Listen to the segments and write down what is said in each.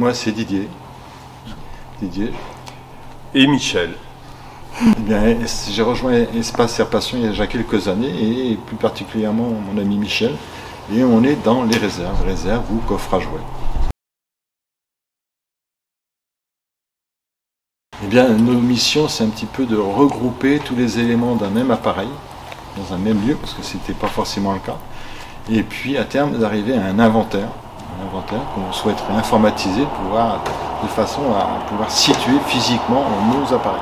Moi, c'est Didier. Didier. Et Michel. Eh bien, j'ai rejoint Espace Air Passion il y a déjà quelques années, et plus particulièrement mon ami Michel. Et on est dans les réserves ou coffres à jouets. Eh bien, nos missions, c'est un petit peu de regrouper tous les éléments d'un même appareil, dans un même lieu, parce que ce n'était pas forcément le cas. Et puis, à terme, d'arriver à un inventaire qu'on souhaiterait informatiser de façon à pouvoir situer physiquement nos appareils.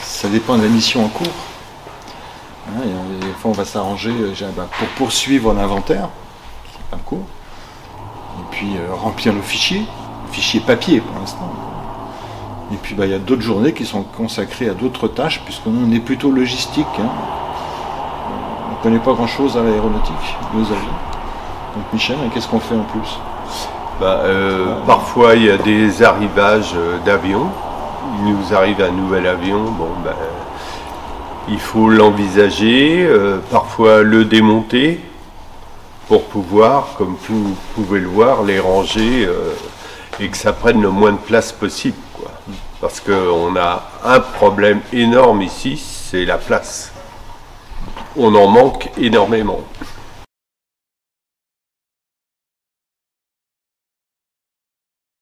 Ça dépend de la mission en cours. Des fois, on va s'arranger pour poursuivre l'inventaire, qui est en cours. Et puis remplir le fichier papier pour l'instant. Et puis il y a d'autres journées qui sont consacrées à d'autres tâches, puisqu'on est plutôt logistique. On ne connaît pas grand chose à l'aéronautique, nos avions. Donc Michel, qu'est-ce qu'on fait en plus? Parfois il y a des arrivages d'avions. Il nous arrive un nouvel avion, il faut l'envisager, parfois le démonter, pour pouvoir, comme vous pouvez le voir, les ranger et que ça prenne le moins de place possible, quoi. Parce qu'on a un problème énorme ici, c'est la place. On en manque énormément.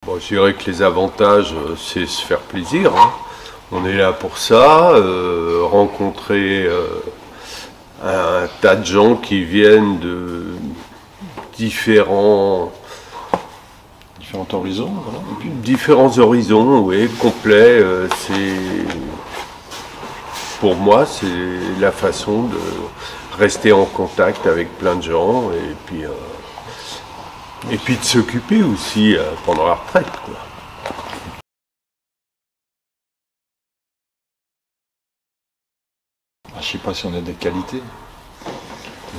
Bon, je dirais que les avantages, c'est se faire plaisir. On est là pour ça, rencontrer un tas de gens qui viennent de différents horizons, voilà. Différents horizons, oui, complets. Pour moi, c'est la façon de rester en contact avec plein de gens et puis de s'occuper aussi pendant la retraite, quoi. Je ne sais pas si on a des qualités.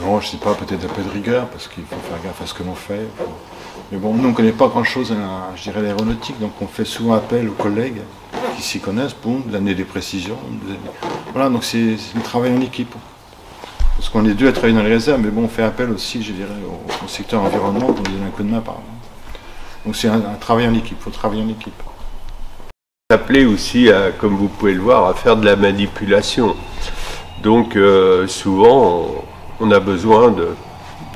Non, je ne sais pas, peut-être un peu de rigueur, parce qu'il faut faire gaffe à ce que l'on fait. Mais bon, nous, on ne connaît pas grand-chose à, je dirais, l'aéronautique, donc on fait souvent appel aux collègues qui s'y connaissent, pour donner des précisions. Voilà, donc c'est un travail en équipe. Parce qu'on est deux à travailler dans les réserves, mais bon, on fait appel aussi, je dirais, au secteur environnement pour nous donner un coup de main par exemple. Donc c'est un travail en équipe, il faut travailler en équipe. Appelé aussi, comme vous pouvez le voir, à faire de la manipulation. Donc souvent, on a besoin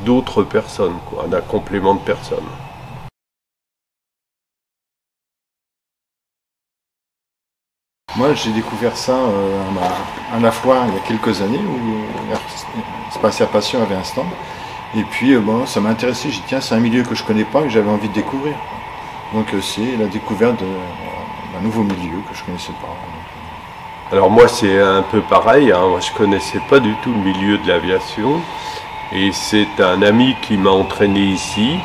d'autres personnes, quoi, d'un complément de personnes. Moi, j'ai découvert ça à la foire il y a quelques années, où Espace Air Passion avait un stand. Et puis, ça m'a intéressé. J'ai dit, tiens, c'est un milieu que je ne connais pas et que j'avais envie de découvrir. Donc, c'est la découverte d'un nouveau milieu que je ne connaissais pas. Alors moi, c'est un peu pareil. Moi, je ne connaissais pas du tout le milieu de l'aviation. Et c'est un ami qui m'a entraîné ici.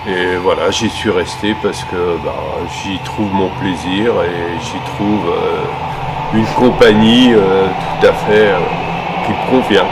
Et voilà, j'y suis resté parce que j'y trouve mon plaisir et j'y trouve une compagnie tout à fait qui me convient.